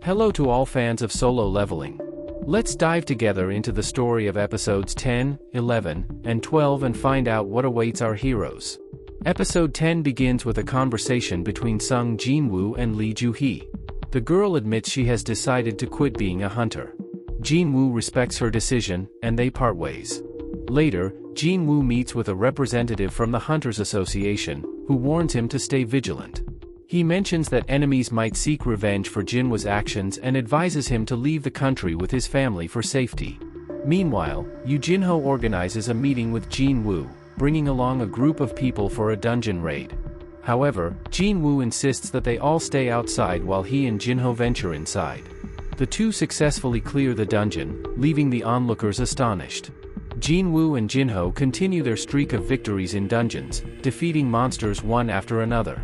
Hello to all fans of solo leveling. Let's dive together into the story of episodes 10, 11, and 12 and find out what awaits our heroes. Episode 10 begins with a conversation between Sung Jin-Woo and Lee Joo-hee. The girl admits she has decided to quit being a hunter. Jin-Woo respects her decision, and they part ways. Later, Jin-Woo meets with a representative from the Hunters Association, who warns him to stay vigilant. He mentions that enemies might seek revenge for Jin-Woo's actions and advises him to leave the country with his family for safety. Meanwhile, Yoo Jin-ho organizes a meeting with Jin-Woo, bringing along a group of people for a dungeon raid. However, Jin-Woo insists that they all stay outside while he and Jin-ho venture inside. The two successfully clear the dungeon, leaving the onlookers astonished. Jin-Woo and Jin-ho continue their streak of victories in dungeons, defeating monsters one after another.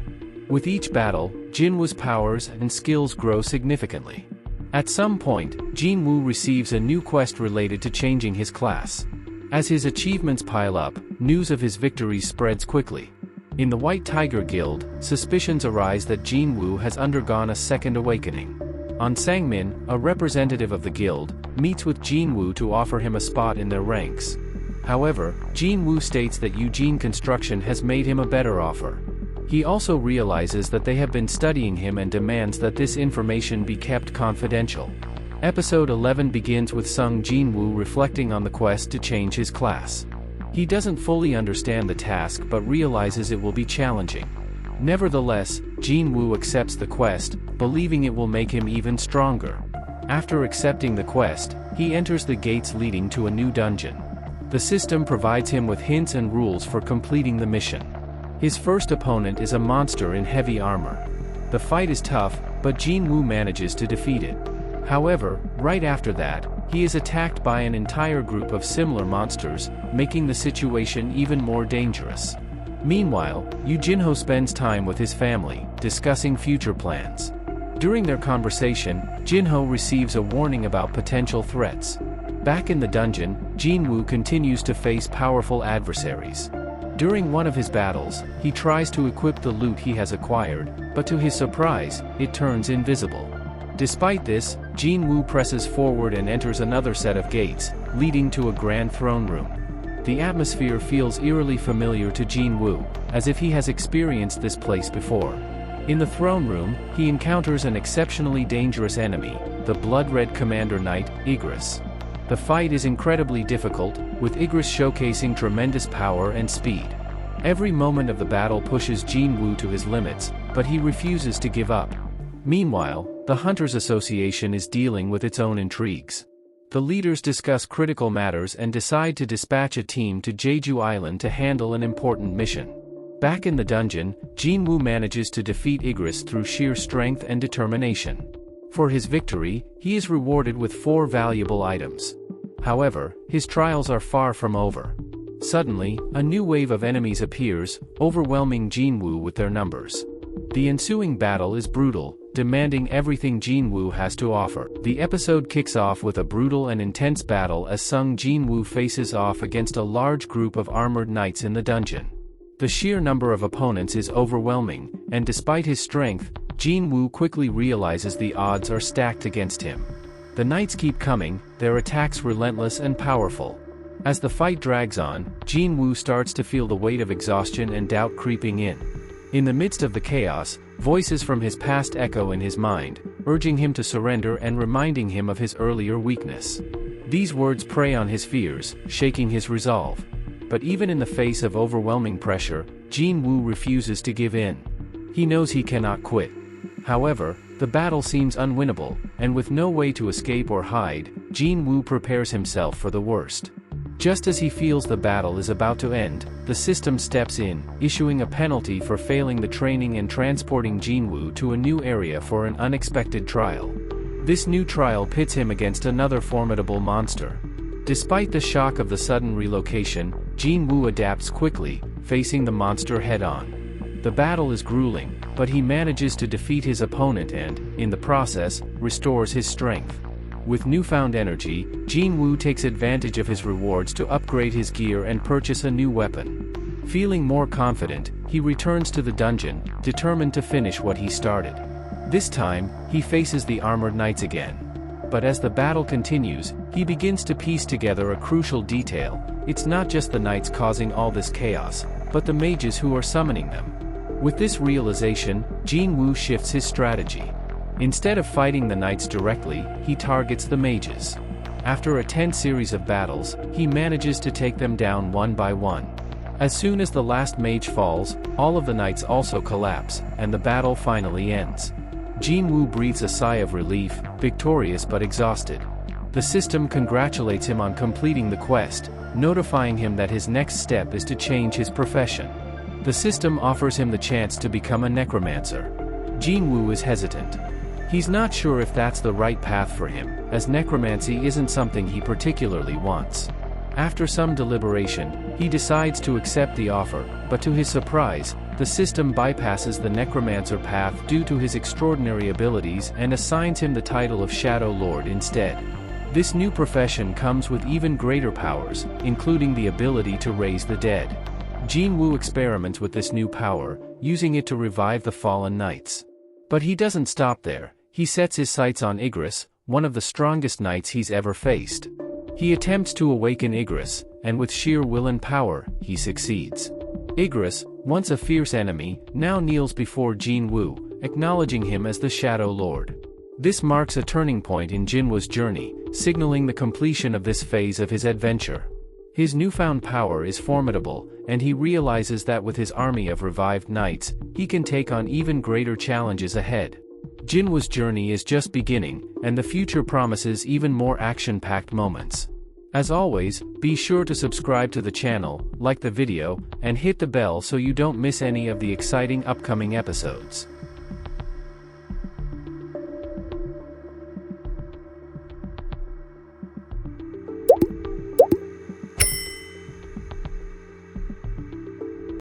With each battle, Jin-Woo's powers and skills grow significantly. At some point, Jin-Woo receives a new quest related to changing his class. As his achievements pile up, news of his victories spreads quickly. In the White Tiger Guild, suspicions arise that Jin-Woo has undergone a second awakening. On Sangmin, a representative of the guild, meets with Jin-Woo to offer him a spot in their ranks. However, Jin-Woo states that Eugene Construction has made him a better offer. He also realizes that they have been studying him and demands that this information be kept confidential. Episode 11 begins with Sung Jin-Woo reflecting on the quest to change his class. He doesn't fully understand the task but realizes it will be challenging. Nevertheless, Jin-Woo accepts the quest, believing it will make him even stronger. After accepting the quest, he enters the gates leading to a new dungeon. The system provides him with hints and rules for completing the mission. His first opponent is a monster in heavy armor. The fight is tough, but Jin-Woo manages to defeat it. However, right after that, he is attacked by an entire group of similar monsters, making the situation even more dangerous. Meanwhile, Yoo Jin-ho spends time with his family, discussing future plans. During their conversation, Jin-ho receives a warning about potential threats. Back in the dungeon, Jin-Woo continues to face powerful adversaries. During one of his battles, he tries to equip the loot he has acquired, but to his surprise, it turns invisible. Despite this, Jin-Woo presses forward and enters another set of gates, leading to a grand throne room. The atmosphere feels eerily familiar to Jin-Woo, as if he has experienced this place before. In the throne room, he encounters an exceptionally dangerous enemy, the blood-red Commander Knight, Igris. The fight is incredibly difficult, with Igris showcasing tremendous power and speed. Every moment of the battle pushes Jin-Woo to his limits, but he refuses to give up. Meanwhile, the Hunters Association is dealing with its own intrigues. The leaders discuss critical matters and decide to dispatch a team to Jeju Island to handle an important mission. Back in the dungeon, Jin-Woo manages to defeat Igris through sheer strength and determination. For his victory, he is rewarded with 4 valuable items. However, his trials are far from over. Suddenly, a new wave of enemies appears, overwhelming Jin-Woo with their numbers. The ensuing battle is brutal, demanding everything Jin-Woo has to offer. The episode kicks off with a brutal and intense battle as Sung Jin-Woo faces off against a large group of armored knights in the dungeon. The sheer number of opponents is overwhelming, and despite his strength, Jin-Woo quickly realizes the odds are stacked against him. The knights keep coming, their attacks relentless and powerful. As the fight drags on, Jin-Woo starts to feel the weight of exhaustion and doubt creeping in. In the midst of the chaos, voices from his past echo in his mind, urging him to surrender and reminding him of his earlier weakness. These words prey on his fears, shaking his resolve. But even in the face of overwhelming pressure, Jin-Woo refuses to give in. He knows he cannot quit. However, the battle seems unwinnable, and with no way to escape or hide, Jin-Woo prepares himself for the worst. Just as he feels the battle is about to end, the system steps in, issuing a penalty for failing the training and transporting Jin-Woo to a new area for an unexpected trial. This new trial pits him against another formidable monster. Despite the shock of the sudden relocation, Jin-Woo adapts quickly, facing the monster head-on. The battle is grueling, but he manages to defeat his opponent and, in the process, restores his strength. With newfound energy, Jin-Woo takes advantage of his rewards to upgrade his gear and purchase a new weapon. Feeling more confident, he returns to the dungeon, determined to finish what he started. This time, he faces the armored knights again. But as the battle continues, he begins to piece together a crucial detail. It's not just the knights causing all this chaos, but the mages who are summoning them. With this realization, Jin-Woo shifts his strategy. Instead of fighting the knights directly, he targets the mages. After a tense series of battles, he manages to take them down one by one. As soon as the last mage falls, all of the knights also collapse, and the battle finally ends. Jin-Woo breathes a sigh of relief, victorious but exhausted. The system congratulates him on completing the quest, notifying him that his next step is to change his profession. The system offers him the chance to become a necromancer. Jin-Woo is hesitant. He's not sure if that's the right path for him, as necromancy isn't something he particularly wants. After some deliberation, he decides to accept the offer, but to his surprise, the system bypasses the necromancer path due to his extraordinary abilities and assigns him the title of Shadow Lord instead. This new profession comes with even greater powers, including the ability to raise the dead. Jin-Woo experiments with this new power, using it to revive the fallen knights. But he doesn't stop there. He sets his sights on Igris, one of the strongest knights he's ever faced. He attempts to awaken Igris, and with sheer will and power, he succeeds. Igris, once a fierce enemy, now kneels before Jin-Woo, acknowledging him as the Shadow Lord. This marks a turning point in Jin-Woo's journey, signaling the completion of this phase of his adventure. His newfound power is formidable, and he realizes that with his army of revived knights, he can take on even greater challenges ahead. Jin-Woo's journey is just beginning, and the future promises even more action-packed moments. As always, be sure to subscribe to the channel, like the video, and hit the bell so you don't miss any of the exciting upcoming episodes.